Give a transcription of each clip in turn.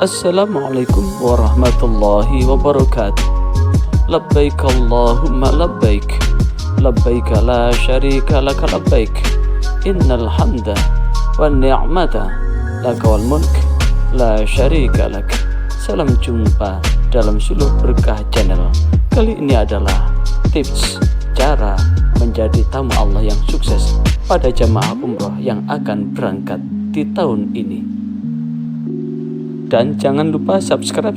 Assalamualaikum warahmatullahi wabarakatuh. Labbaik Allahumma labbaik. Labbaik la syarika laka labbaik. Innal hamda wan ni'mata laka wal mulk la syarika lak. Salam jumpa dalam Suluh Berkah Channel. Kali ini adalah tips cara menjadi tamu Allah yang sukses pada jamaah umroh yang akan berangkat di tahun ini. Dan jangan lupa subscribe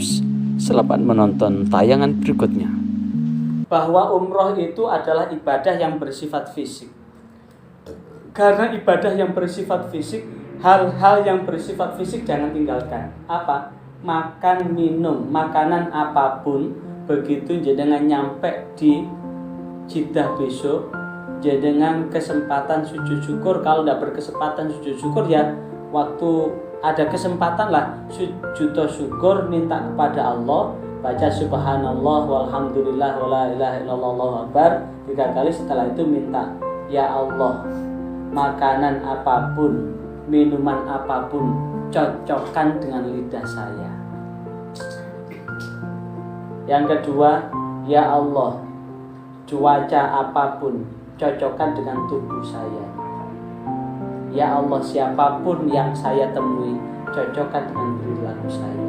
selamat menonton tayangan berikutnya. Bahwa umroh itu adalah ibadah yang bersifat fisik. Karena ibadah yang bersifat fisik, hal-hal yang bersifat fisik jangan tinggalkan. Apa? Makan, minum, makanan apapun, begitu jenengan nyampe di Jeddah besok, jenengan kesempatan sujud syukur. Kalau tidak berkesempatan sujud syukur, ya waktu ada kesempatan lah sujud syukur, minta kepada Allah, baca subhanallah walhamdulillah wala ilaha illallah Allahu akbar 3 kali. Setelah itu minta, ya Allah, makanan apapun, minuman apapun, cocokkan dengan lidah saya. Yang kedua, ya Allah, cuaca apapun, cocokkan dengan tubuh saya. Ya Allah, siapapun yang saya temui, cocokkan dengan perilaku saya.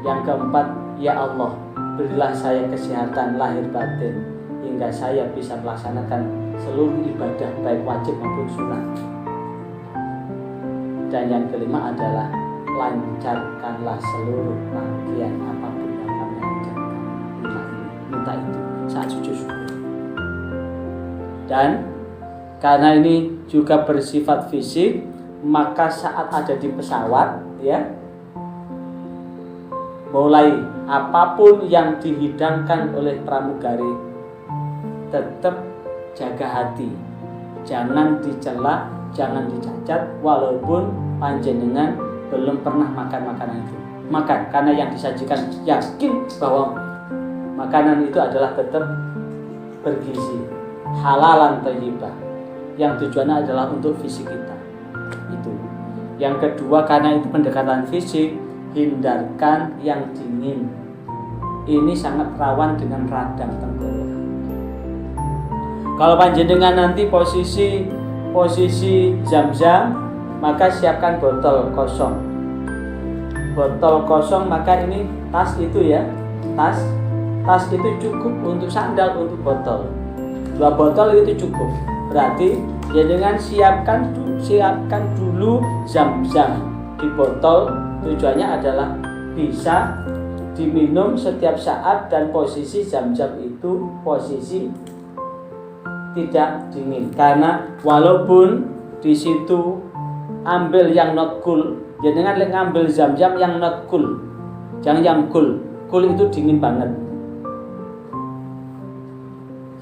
Yang keempat, ya Allah, berilah saya kesehatan lahir batin hingga saya bisa melaksanakan seluruh ibadah baik wajib maupun sunat. Dan yang kelima adalah lancarkanlah seluruh rangkaian apapun yang kami ajarkan. Minta itu saat sujud syukur. Dan karena ini juga bersifat fisik, maka saat ada di pesawat, ya, mulai apapun yang dihidangkan oleh pramugari, tetap jaga hati, jangan dicela, jangan dicacat, walaupun panjenengan belum pernah makan makanan itu. Makan, karena yang disajikan yakin bahwa makanan itu adalah tetap bergizi, halalan thayyibah, yang tujuannya adalah untuk fisik kita. Itu. Yang kedua, karena itu pendekatan fisik, hindarkan yang dingin. Ini sangat rawan dengan radang tenggorokan. Kalau panjenengan nanti posisi Zam-Zam, maka siapkan botol kosong. Botol kosong, maka ini tas itu ya. Tas itu cukup untuk sandal, untuk botol. 2 botol itu cukup. Berarti ya dengan siapkan dulu Zam-Zam di botol. Tujuannya adalah bisa diminum setiap saat, dan posisi Zam-Zam itu posisi tidak dingin. Karena walaupun di situ ambil yang not cool, jangan ngambil Zam-Zam yang not cool. Jangan yang cool. Cool itu dingin banget.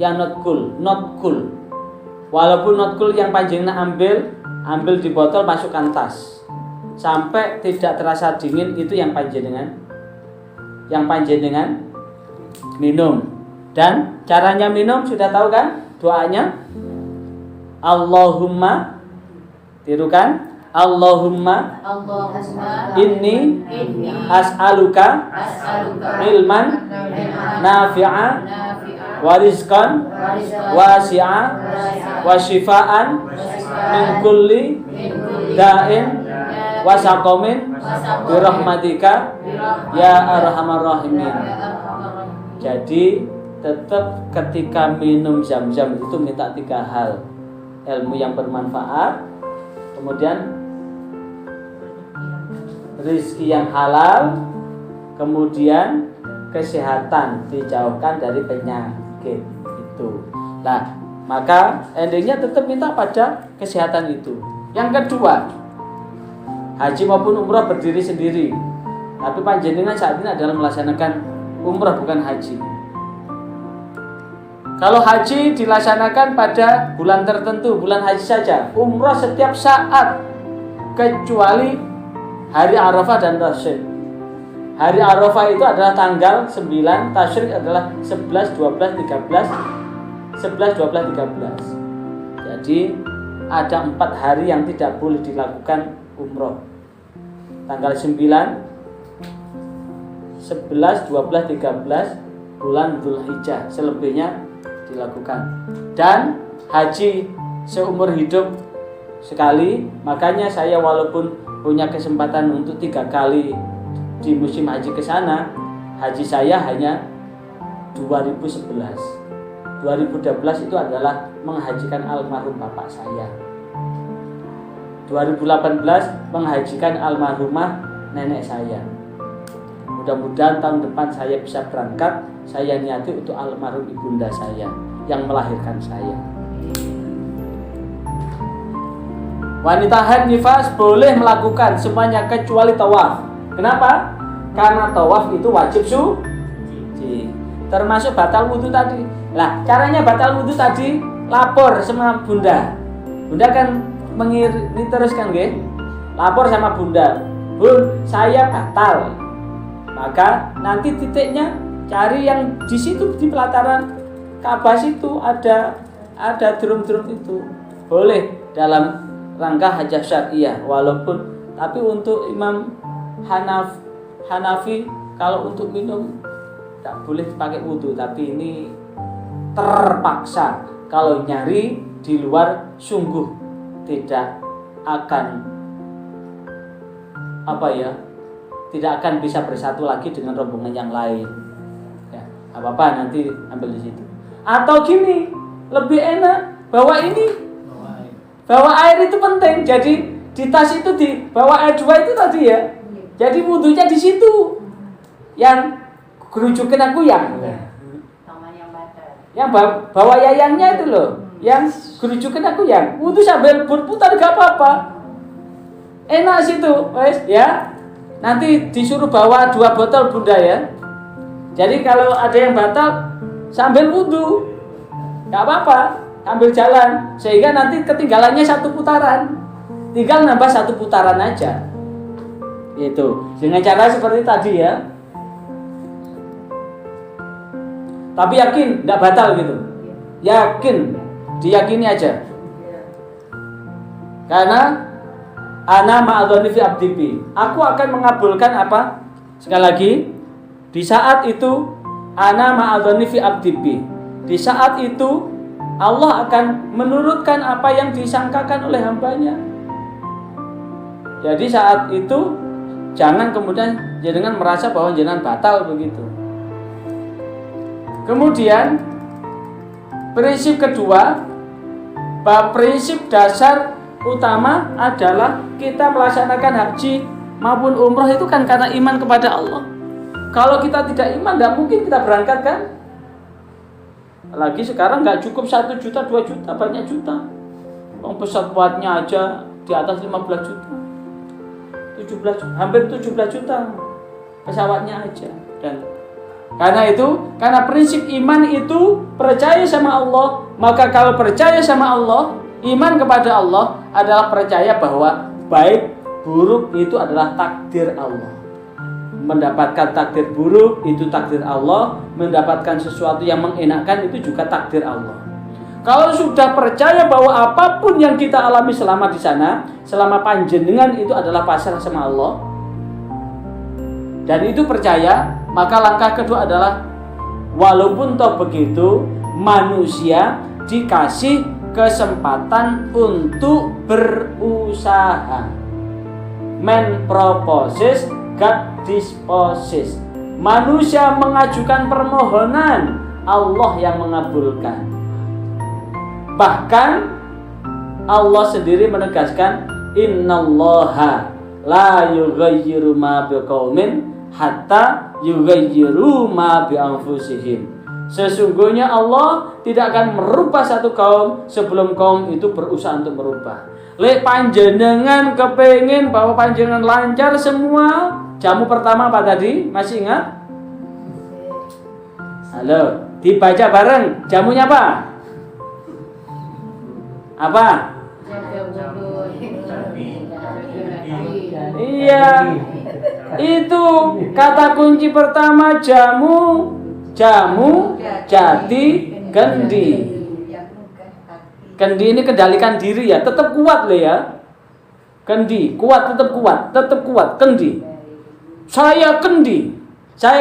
Yang not cool. Walaupun not cool, yang panjenengan ambil di botol, masukkan tas. Sampai tidak terasa dingin, itu yang panjenengan minum. Dan caranya minum sudah tahu kan? Doanya Allahumma, tirukan, Allahumma inni as'aluka ilman nafi'a wa rizqan wasi'a wa shifaan min kulli da'in wa saqamin bi rahmatika ya arhamar rahimin. Jadi tetap ketika minum Zam-Zam itu minta 3 hal. Ilmu yang bermanfaat, kemudian rezeki yang halal, kemudian kesehatan, dijauhkan dari penyakit itu. Nah, maka endingnya tetap minta pada kesehatan itu. Yang kedua, haji maupun umrah berdiri sendiri. Tapi panjenengan saat ini adalah melaksanakan umrah, bukan haji. Kalau haji dilaksanakan pada bulan tertentu, bulan haji saja. Umrah setiap saat, kecuali hari Arafah dan Tasyrik. Hari Arafah itu adalah tanggal 9, Tasyrik adalah 11, 12, 13. 11, 12, 13. Jadi ada 4 hari yang tidak boleh dilakukan umroh. Tanggal 9, 11, 12, 13 bulan Dzulhijjah, selebihnya dilakukan. Dan haji seumur hidup sekali, makanya saya walaupun punya kesempatan untuk 3 kali di musim haji ke sana, haji saya hanya 2011. 2012 itu adalah menghajikan almarhum bapak saya. 2018 menghajikan almarhumah nenek saya. Mudah-mudahan tahun depan saya bisa berangkat. Saya niati untuk almarhum ibunda saya yang melahirkan saya. Wanita haid nifas boleh melakukan semuanya kecuali tawaf. Kenapa? Karena tawaf itu wajib suci, termasuk batal wudhu tadi. Nah, caranya batal wudhu tadi, lapor sama bunda. Bunda kan ini terus kan, nggih? Lapor sama bunda. Bun, saya batal. Maka nanti titiknya cari yang di situ di pelataran Ka'bah situ ada drum-drum itu. Boleh dalam rangka hajah syariah, walaupun tapi untuk Imam Hanafi kalau untuk minum tak boleh pakai wudhu, tapi ini terpaksa. Kalau nyari di luar sungguh tidak akan tidak akan bisa bersatu lagi dengan rombongan yang lain. Ya, apa-apa nanti ambil di situ. Atau gini, lebih enak bawa air itu penting. Jadi di tas itu dibawa air 2 itu tadi ya. Jadi wudhunya di situ. Yang gerujukin aku yang bawa yayangnya itu loh. Yang gerujukin aku yang wudhu sambil berputar gak apa-apa. Enak situ, wes ya. Nanti disuruh bawa 2 botol bunda ya. Jadi kalau ada yang batal sambil wudhu gak apa-apa. Ambil jalan, sehingga nanti ketinggalannya 1 putaran, tinggal nambah 1 putaran aja. Itu dengan cara seperti tadi ya. Tapi yakin tidak batal gitu. Yakin, diyakini aja. Karena ana ma'adhani fi abdibi, aku akan mengabulkan apa? Sekali lagi, di saat itu ana ma'adhani fi abdibi. Di saat itu Allah akan menurutkan apa yang disangkakan oleh hambanya. Jadi saat itu jangan kemudian jenengan merasa bahwa jenengan batal begitu. Kemudian prinsip kedua, bahwa prinsip dasar utama adalah kita melaksanakan haji maupun umroh itu kan karena iman kepada Allah. Kalau kita tidak iman, tidak mungkin kita berangkat kan? Lagi sekarang nggak cukup 1 juta, 2 juta, banyak juta. Pesawatnya aja di atas 15 juta, 17 juta, hampir 17 juta pesawatnya aja. Dan karena prinsip iman itu percaya sama Allah, maka kalau percaya sama Allah, iman kepada Allah adalah percaya bahwa baik buruk itu adalah takdir Allah. Mendapatkan takdir buruk itu takdir Allah, mendapatkan sesuatu yang mengenakkan itu juga takdir Allah. Kalau sudah percaya bahwa apapun yang kita alami selama di sana, selama panjenengan itu adalah pasrah sama Allah, dan itu percaya, maka langkah kedua adalah walaupun toh begitu manusia dikasih kesempatan untuk berusaha. Man proposes, God disposes. Manusia mengajukan permohonan, Allah yang mengabulkan. Bahkan Allah sendiri menegaskan, innallaha la yughayyiru ma biqaumin hatta yughayyiru ma bi anfusihim. Sesungguhnya Allah tidak akan merubah satu kaum sebelum kaum itu berusaha untuk merubah. Lek panjenengan kepengin bahwa panjenengan lancar semua, jamu pertama apa tadi? Masih ingat? Halo, dibaca bareng. Jamunya apa? Apa? Iya. Itu kata kunci pertama, jamu, jati, kendi. Kendi ini kendalikan diri ya, tetap kuat loh ya. Kendi, kuat, tetap kuat, kendi. Saya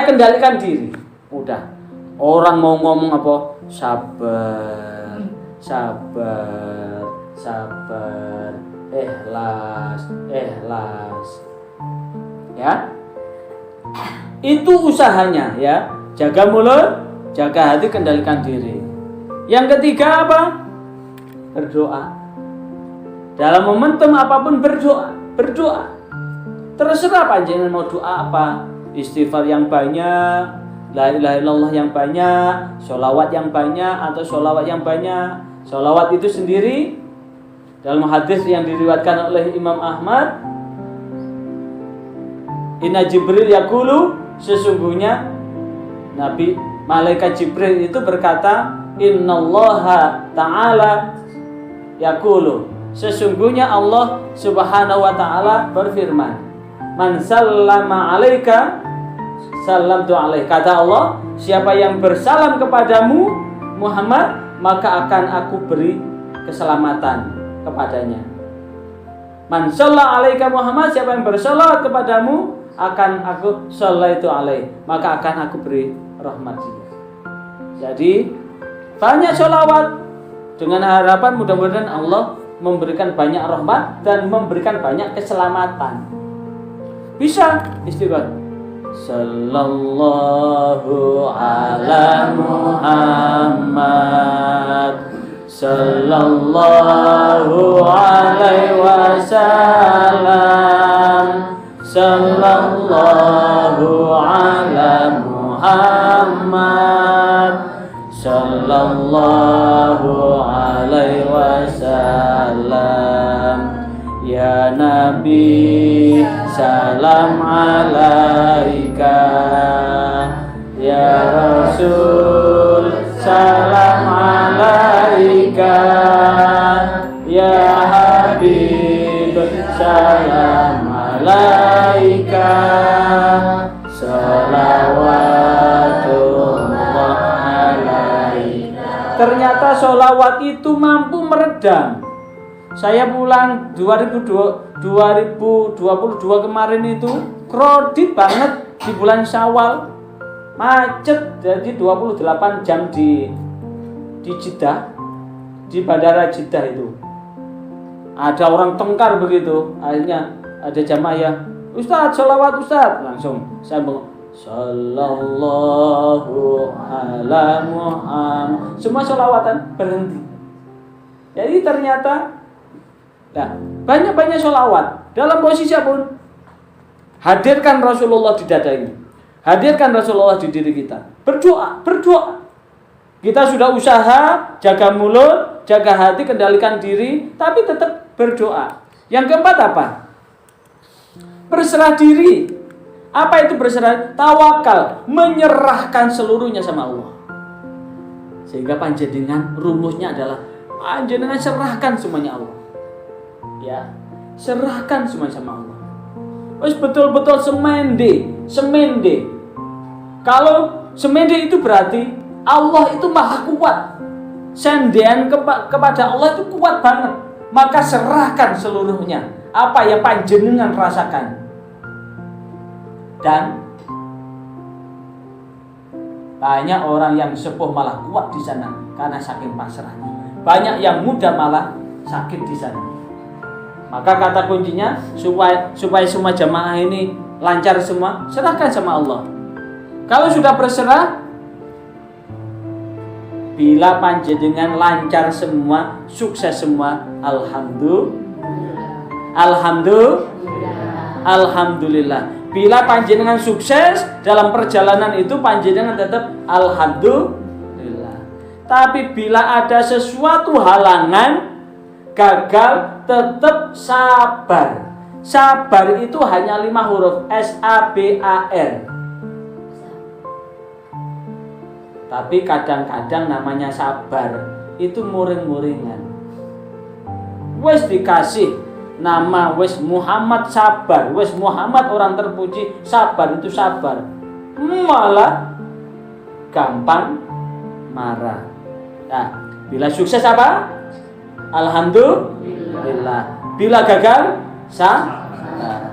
kendalikan diri. Udah. Orang mau ngomong apa? Sabar, sabar, sabar, ikhlas, ikhlas. Ya. Itu usahanya ya. Jaga mulut, jaga hati, kendalikan diri. Yang ketiga apa? Berdoa. Dalam momentum apapun berdoa, berdoa. Terserah panjenengan mau doa apa. Istighfar yang banyak, la ilaha illallah yang banyak, sholawat yang banyak atau sholawat yang banyak. Sholawat itu sendiri dalam hadis yang diriwayatkan oleh Imam Ahmad, Inna Jibril yaqulu, sesungguhnya Nabi malaikat Jibril itu berkata, Innallaha ta'ala yaqulu, sesungguhnya Allah Subhanahu wa ta'ala berfirman, Man sallama alaika salamtu alaih. Kata Allah, siapa yang bersalam kepadamu Muhammad, maka akan aku beri keselamatan kepadanya. Man salla alaika Muhammad, siapa yang bersalawat kepadamu, akan aku sallaitu alaih, maka akan aku beri rahmat dia. Jadi banyak sholawat dengan harapan mudah-mudahan Allah memberikan banyak rahmat dan memberikan banyak keselamatan. Bisa istighfar. Sallallahu ala Muhammad, sallallahu alaihi wasallam, sallallahu ala Muhammad, sallallahu alaihi wasallam. Ya Nabi, salam alaika. Ya Rasul, salam alaika. Ya Habib, salam alaika. Salawatullah alaika. Ternyata sholawat itu mampu meredam. Saya pulang 2022 kemarin itu kredit banget di bulan Syawal, macet jadi 28 jam di Jeddah, di bandara Jeddah itu. Ada orang tengkar begitu, akhirnya ada jamaah ya, Ustadz sholawat Ustadz, langsung saya bilang Sallallahu ala Muhammad, semua sholawatan berhenti. Jadi ternyata banyak-banyak sholawat dalam posisi apapun. Hadirkan Rasulullah di dada ini, hadirkan Rasulullah di diri kita. Berdoa. Kita sudah usaha jaga mulut, jaga hati, kendalikan diri, tapi tetap berdoa. Yang keempat apa? Berserah diri. Apa itu berserah? Tawakal, menyerahkan seluruhnya sama Allah. Sehingga panjenengan rumusnya adalah panjenengan serahkan semuanya Allah. Ya, serahkan semua sama Allah. Wes betul-betul semende. Kalau semende itu berarti Allah itu maha kuat. Sendean kepada Allah itu kuat banget. Maka serahkan seluruhnya. Apa yang panjenengan rasakan. Dan banyak orang yang sepuh malah kuat di sana karena saking pasrahnya. Banyak yang muda malah sakit di sana. Maka kata kuncinya supaya semua jamaah ini lancar semua, serahkan sama Allah. Kalau sudah berserah, bila panjenengan lancar semua, sukses semua, alhamdulillah. Bila panjenengan sukses dalam perjalanan itu, panjenengan tetap alhamdulillah. Tapi bila ada sesuatu halangan, gagal, tetap sabar. Sabar itu hanya 5 huruf, S-A-B-A-R. Tapi kadang-kadang namanya sabar itu muring-muringan. Wes dikasih nama wes Muhammad sabar, wes Muhammad orang terpuji, sabar itu sabar. Malah gampang marah. Nah, bila sukses apa? Alhamdulillah. Bila gagal, sabar.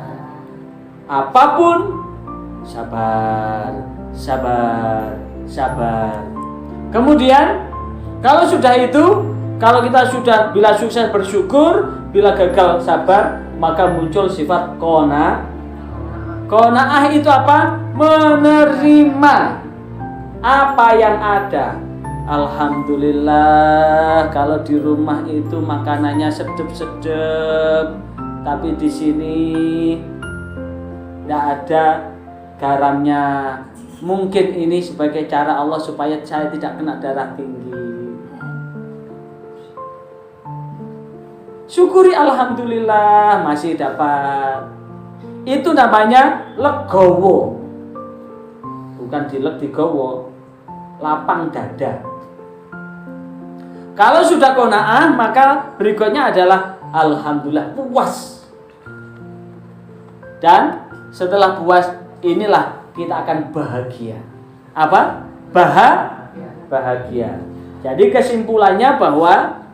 Apapun sabar, sabar, sabar. Kemudian kalau sudah itu, kalau kita sudah bila sukses bersyukur, bila gagal sabar, maka muncul sifat qanaah itu apa? Menerima apa yang ada. Alhamdulillah, kalau di rumah itu makanannya sedep-sedep, tapi di sini tidak ada garamnya. Mungkin ini sebagai cara Allah supaya saya tidak kena darah tinggi. Syukuri alhamdulillah masih dapat. Itu namanya legowo. Bukan digowo, lapang dada. Kalau sudah qanaah, maka berikutnya adalah alhamdulillah, puas. Dan setelah puas, inilah kita akan bahagia. Apa? Bahagia. Jadi kesimpulannya bahwa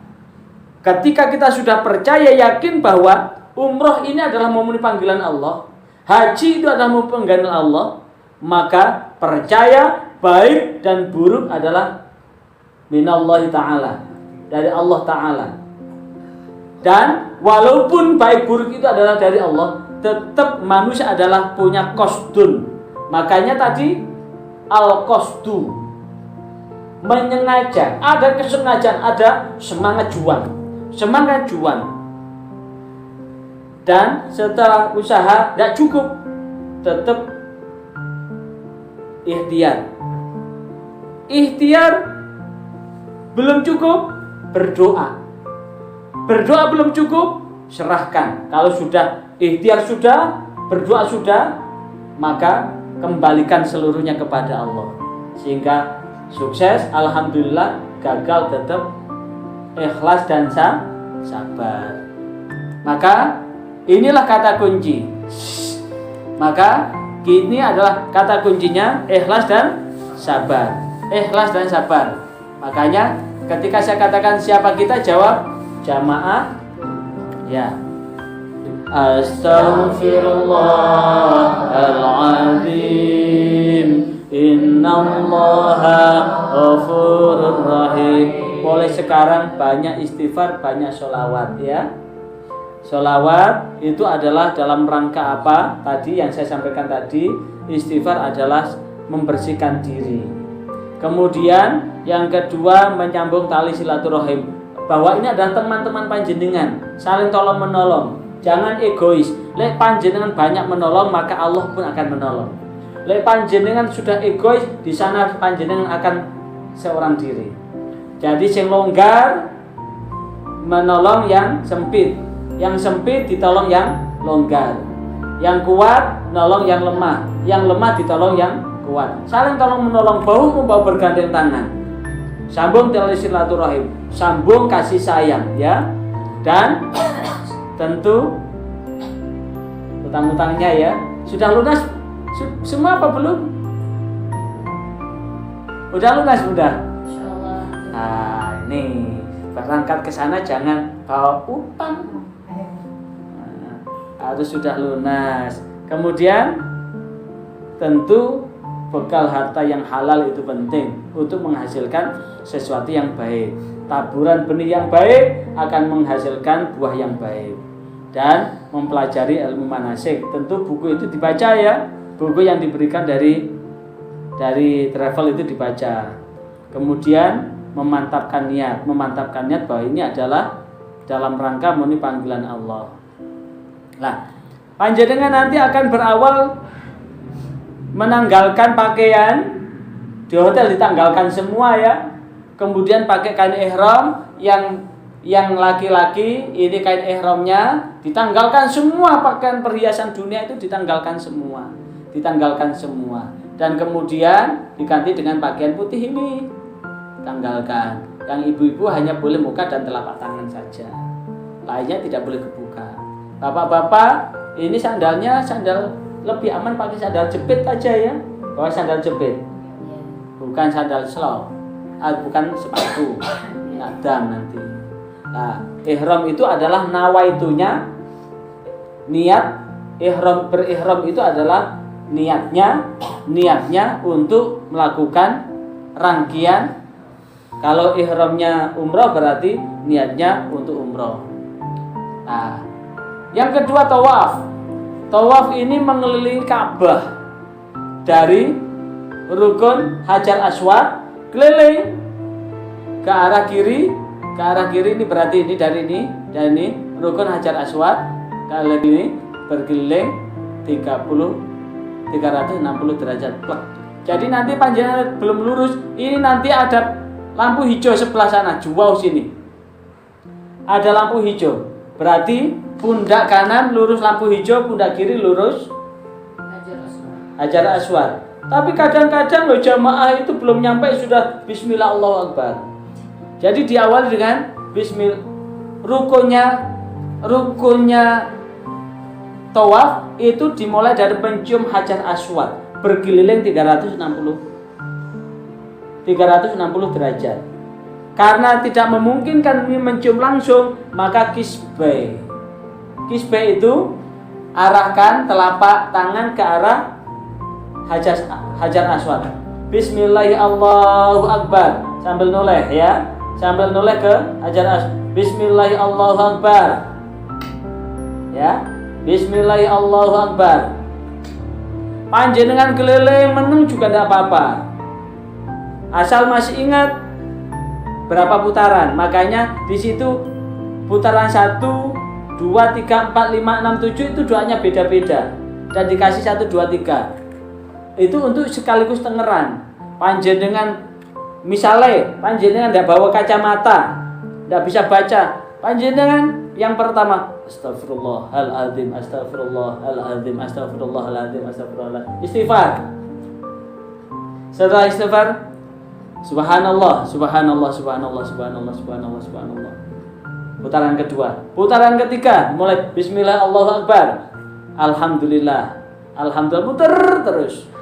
ketika kita sudah percaya, yakin bahwa umroh ini adalah memenuhi panggilan Allah, haji itu adalah memenuhi panggilan Allah, maka percaya baik dan buruk adalah minallahi ta'ala, dari Allah Ta'ala. Dan walaupun baik buruk itu adalah dari Allah, tetap manusia adalah punya qasdun. Makanya tadi al-qasdu, menyengaja, ada kesengajaan, ada semangat juang. Dan setelah usaha tidak cukup, tetap ikhtiar belum cukup, berdoa belum cukup, serahkan. Kalau sudah ikhtiar sudah, berdoa sudah, maka kembalikan seluruhnya kepada Allah, sehingga sukses. Alhamdulillah, gagal tetap ikhlas dan sabar. Maka inilah kata kunci. Maka ini adalah kata kuncinya, ikhlas dan sabar. Ikhlas dan sabar. Makanya ketika saya katakan siapa kita, jawab jamaah ya. Astaghfirullahaladzim, innallaha ghafurur rahim. Mulai sekarang banyak istighfar, banyak sholawat ya. Sholawat itu adalah dalam rangka apa? Tadi yang saya sampaikan tadi, istighfar adalah membersihkan diri. Kemudian yang kedua, menyambung tali silaturahim, bahwa ini adalah teman-teman panjenengan, saling tolong menolong. Jangan egois. Lek panjenengan banyak menolong, maka Allah pun akan menolong. Lek panjenengan sudah egois, di sana panjenengan akan seorang diri. Jadi yang longgar menolong yang sempit, yang sempit ditolong yang longgar, yang kuat menolong yang lemah, yang lemah ditolong yang kuat. Saling tolong menolong, bahu membahu bergandeng tangan. Sambung tali silaturahim, sambung kasih sayang ya. Dan tentu utang-utangnya ya sudah lunas semua apa belum? Udah lunas udah. Insyaallah. Nah, ini berangkat ke sana jangan bawa utang. Nah, harus sudah lunas. Kemudian tentu bekal harta yang halal itu penting untuk menghasilkan sesuatu yang baik. Taburan benih yang baik akan menghasilkan buah yang baik. Dan mempelajari ilmu manasik. Tentu buku itu dibaca ya. Buku yang diberikan dari travel itu dibaca. Kemudian memantapkan niat bahwa ini adalah dalam rangka memenuhi panggilan Allah. Nah, panjenengan nanti akan berawal menanggalkan pakaian di hotel, ditanggalkan semua ya. Kemudian pakai kain ihram, yang laki-laki ini kain ihramnya ditanggalkan semua, pakaian perhiasan dunia itu ditanggalkan semua. Dan kemudian diganti dengan pakaian putih ini, tanggalkan. Yang ibu-ibu hanya boleh muka dan telapak tangan saja, lainnya tidak boleh kebuka. Bapak-bapak, ini sandalnya sandal lebih aman pakai sandal jepit aja ya, bawa sandal jepit, bukan sandal slow, bukan sepatu, nadam nanti. Nah, ihram itu adalah nawaitunya, niat ihram, berihram itu adalah niatnya untuk melakukan rangkaian. Kalau ihramnya umroh berarti niatnya untuk umroh. Nah, yang kedua tawaf. Tawaf ini mengelilingi Ka'bah dari rukun Hajar Aswad keliling ke arah kiri. Ke arah kiri ini berarti ini dari ini rukun Hajar Aswad kali ini berkeliling 360 derajat plek. Jadi nanti panjangnya belum lurus, ini nanti ada lampu hijau sebelah sana, jauh sini. Ada lampu hijau. Berarti pundak kanan lurus lampu hijau, pundak kiri lurus Hajar Aswad. Tapi kadang-kadang loh jamaah itu belum nyampe sudah bismillah Allahu Akbar. Jadi diawali dengan bismillah. Rukunnya tawaf itu dimulai dari mencium Hajar Aswad berkeliling 360 derajat. Karena tidak memungkinkan mencium langsung, maka kisbeh itu arahkan telapak tangan ke arah Hajar Aswad. Bismillahirrahmanirrahim, Allahu Akbar. Sambil noleh ya. Sambil noleh ke Hajar Aswad. Bismillahirrahmanirrahim, Allahu Akbar. Ya. Bismillahirrahmanirrahim, Allahu Akbar. Panjenengan keliling meneng juga tidak apa-apa. Asal masih ingat berapa putaran. Makanya di situ putaran 1, 2, 3, 4, 5, 6, 7 itu doanya beda-beda. Dan dikasih 1, 2, 3. Itu untuk sekaligus tengeran. Panjenengan misalnya panjenengan tidak bawa kacamata, tidak bisa baca, panjenengan yang pertama astagfirullahaladzim, astagfirullahaladzim, astagfirullahaladzim, astagfirullahaladzim, istighfar. Setelah istighfar, subhanallah, subhanallah, subhanallah, subhanallah, subhanallah, subhanallah. Putaran kedua. Putaran ketiga mulai bismillah, Allahu Akbar, alhamdulillah, alhamdulillah, putar terus.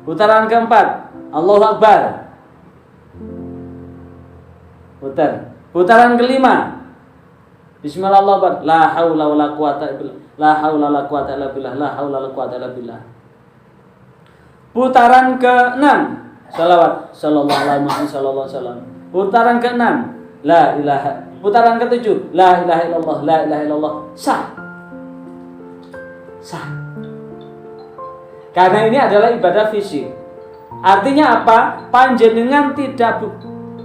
Putaran keempat, Allahu Akbar, putar. Putaran kelima, bismillah, Allahu Akbar, la haula wala quwata illa billah, la haula wala quwata illa billah, la haula wala quwata illa billah. Putaran ke-6, salawat sallallahu alaihi wasallam. Putaran ke-6, la ilaha. Putaran ke-7, la ilaha illallah, la ilaha illallah. Sah. Karena ini adalah ibadah fisik. Artinya apa? Panjenengan tidak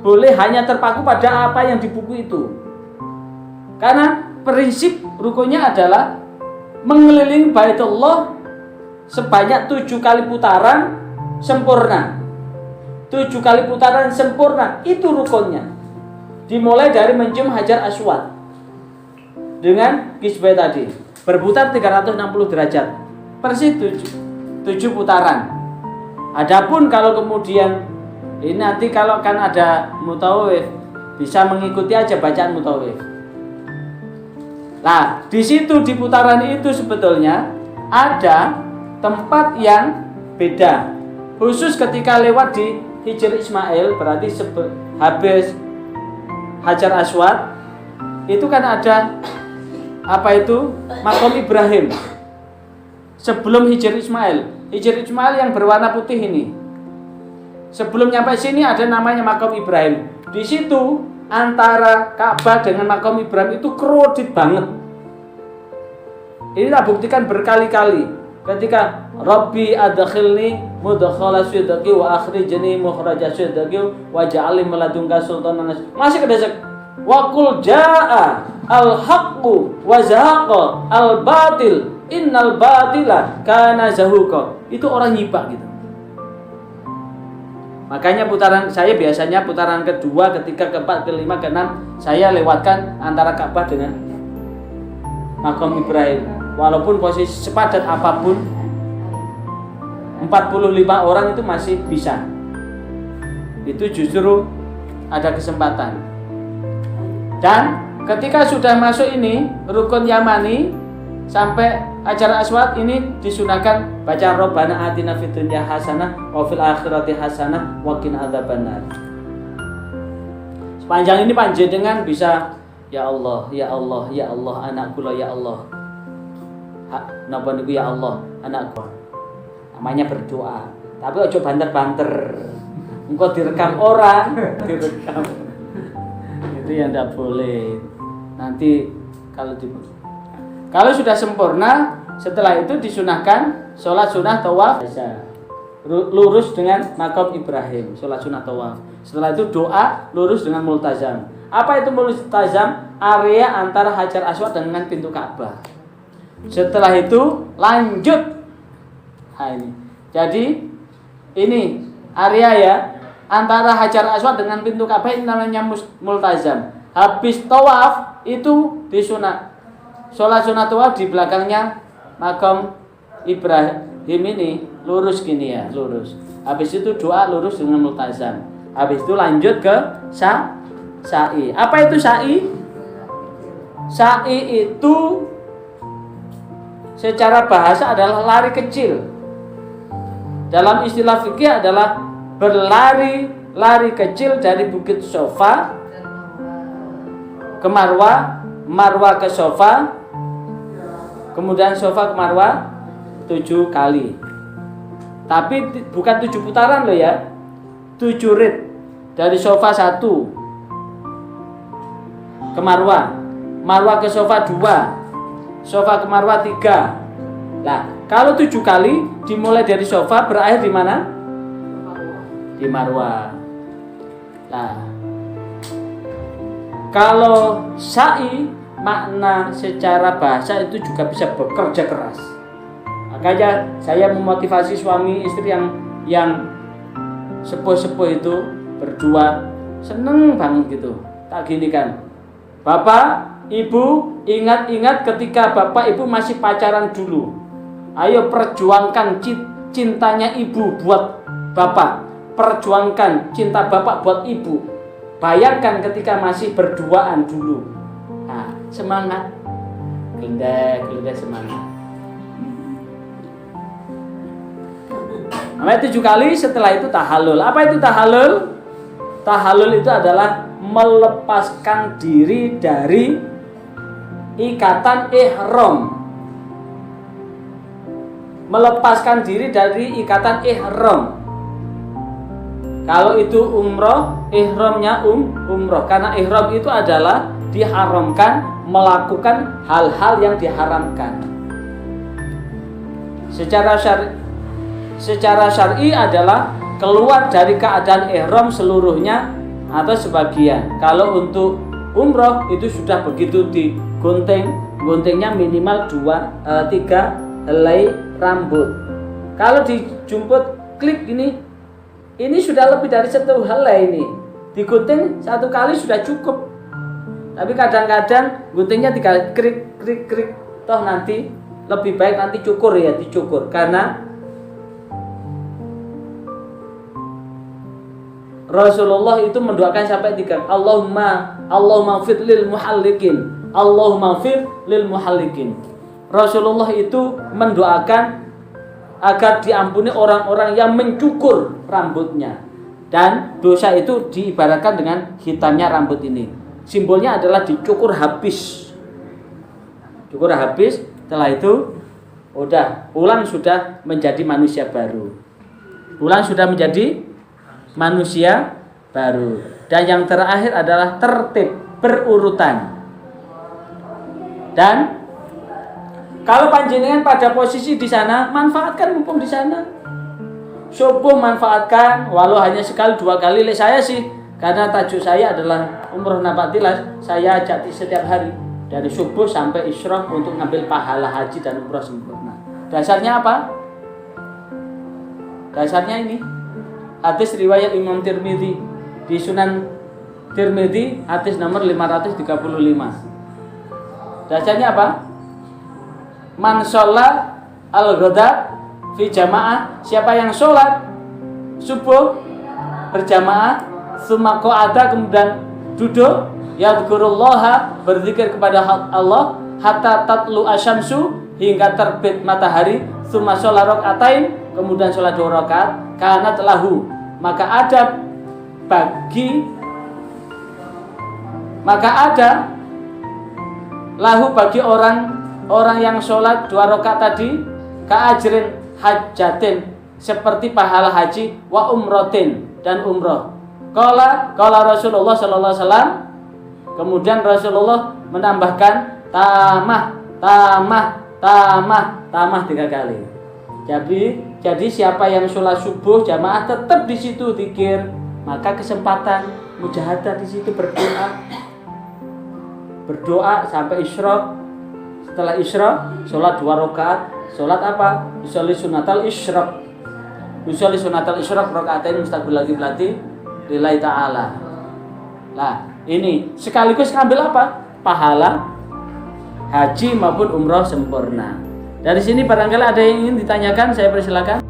boleh hanya terpaku pada apa yang di buku itu. Karena prinsip rukunnya adalah mengelilingi Baitullah sebanyak 7 kali putaran sempurna. 7 kali putaran sempurna itu rukunnya. Dimulai dari mencium Hajar Aswad dengan kisbah tadi, berputar 360 derajat. Persis 7 putaran. Adapun kalau kemudian ini nanti kalau kan ada mutawif, bisa mengikuti aja bacaan mutawif. Nah, di situ di putaran itu sebetulnya ada tempat yang beda. Khusus ketika lewat di Hijr Ismail, berarti habis Hajar Aswad itu kan ada apa itu? Maqam Ibrahim. Sebelum Hijr Ismail. Hijr Ismail yang berwarna putih ini. Sebelum nyampe sini ada namanya Maqam Ibrahim. Di situ antara Ka'bah dengan Maqam Ibrahim itu kredit banget. Ini tak buktikan berkali-kali. Ketika Rabbi adkhilni mudkhala sidqi wa akhrijni mukhraja sidqi waj'alni min ladunka sultanan. Masih kedesek. Wa qul jaa al-haqqu wa zahaqa al-batil innal batila kana zahuqa. Itu orang nyipak gitu. Makanya putaran saya biasanya putaran kedua, ketiga, keempat, kelima, keenam saya lewatkan antara Ka'bah dengan Maqam Ibrahim. Walaupun posisi sepadat apapun 45 orang itu masih bisa. Itu justru ada kesempatan. Dan ketika sudah masuk ini rukun Yamani sampai Hajar Aswad ini disunahkan baca Rabbana atina fid dunya hasanah wa fil akhirati hasanah wa qina adzabannar. Sepanjang ini panjenengan bisa ya Allah, ya Allah, ya Allah, anak kula ya Allah. napa niku ya Allah anakku. Namanya berdoa. Tapi ojo banter-banter. Engko direkam orang, direkam. Itu yang tidak boleh. Nanti kalau sudah sempurna, setelah itu disunahkan sholat sunnah tawaf lurus dengan makam Ibrahim, sholat sunnah tawaf. Setelah itu doa lurus dengan multazam. Apa itu multazam? Area antara Hajar Aswad dengan pintu Ka'bah. Setelah itu lanjut. Nah, ini. Jadi ini area ya antara Hajar Aswad dengan pintu Ka'bah ini namanya multazam. Habis tawaf itu disunat. Sholat sunat tawaf di belakangnya makam Ibrahim ini lurus gini ya, lurus. Habis itu doa lurus dengan multazam. Habis itu lanjut ke sa'i. Apa itu sa'i? Sa'i itu secara bahasa adalah lari kecil. Dalam istilah fikih adalah lari kecil dari Bukit Sofa ke Marwah, Marwah ke Sofa, kemudian Sofa ke Marwah 7 kali. Tapi bukan 7 putaran loh ya, 7 rit. Dari Sofa 1 ke Marwah, Marwah ke Sofa 2, Sofa ke Marwah 3. Nah, kalau 7 kali dimulai dari Sofa berakhir di mana? Di Marwah. Nah, kalau sa'i makna secara bahasa itu juga bisa bekerja keras. Makanya saya memotivasi suami istri yang sepuh-sepuh itu berdua seneng banget gitu. Tak gini kan, Bapak, Ibu, ingat-ingat ketika Bapak Ibu masih pacaran dulu. Ayo perjuangkan cintanya Ibu buat Bapak. Perjuangkan cinta Bapak buat Ibu. Bayangkan ketika masih berduaan dulu. Nah, semangat. Gelendek semangat. Namanya 7 kali, setelah itu tahallul. Apa itu tahallul? Tahallul itu adalah melepaskan diri dari ikatan ihram. Melepaskan diri dari ikatan ihram. Kalau itu umroh, ihramnya umroh. Karena ihram itu adalah diharamkan melakukan hal-hal yang diharamkan. Secara syar'i adalah keluar dari keadaan ihram seluruhnya atau sebagian. Kalau untuk umroh itu sudah begitu guntingnya minimal 3 helai rambut. Kalau dijumput klik ini sudah lebih dari 1 helai ini. Digunting 1 kali sudah cukup. Tapi kadang-kadang guntingnya 3 krik. Toh nanti lebih baik nanti dicukur karena Rasulullah itu mendoakan sampai 3 Allahumma fir lil muhallikin. Allahumma fir lil muhallikin. Rasulullah itu mendoakan agar diampuni orang-orang yang mencukur rambutnya. Dan dosa itu diibaratkan dengan hitamnya rambut ini. Simbolnya adalah dicukur habis. Cukur habis, setelah itu pulang sudah menjadi manusia baru. Pulang sudah menjadi manusia baru. Dan yang terakhir adalah tertib, berurutan. Dan kalau panjenengan pada posisi di sana, manfaatkan mumpung di sana. Subuh manfaatkan, walau hanya sekali 2 kali. Saya sih, karena tajuk saya adalah umroh nabatilas, saya ajak setiap hari dari subuh sampai isyraq untuk ngambil pahala haji dan umroh sempurna. Dasarnya apa? Dasarnya ini hadis riwayat Imam Tirmidzi di Sunan Tirmidzi, hadis nomor 535. Dasarnya apa? Man sholat al-ghada fi jamaah, siapa yang sholat subuh berjamaah, summa qa'ada, kemudian duduk, yadhkurullaha, berzikir kepada Allah, hatta tatlu asyamsu, hingga terbit matahari, summa sholat rakaatain, kemudian sholat 2 rakaat, kanat lahu, maka ada lahu bagi orang orang yang sholat 2 rakaat tadi ka'ajrin hajjatin, seperti pahala haji wa umrotin, dan umroh. Qala Rasulullah sallallahu alaihi wasallam, kemudian Rasulullah menambahkan tamah 3 kali. Jadi siapa yang sholat subuh jamaah tetap di situ zikir, maka kesempatan mujahadah di situ berdoa sampai isyraq. Setelah isyraq sholat 2 rakaat. Sholat apa? Usolli sunatal isyraq rakaatain mustaqbil qiblati lillahi ta'ala. Nah, ini sekaligus ngambil apa? Pahala haji maupun umroh sempurna. Dari sini barangkali ada yang ingin ditanyakan, saya persilakan.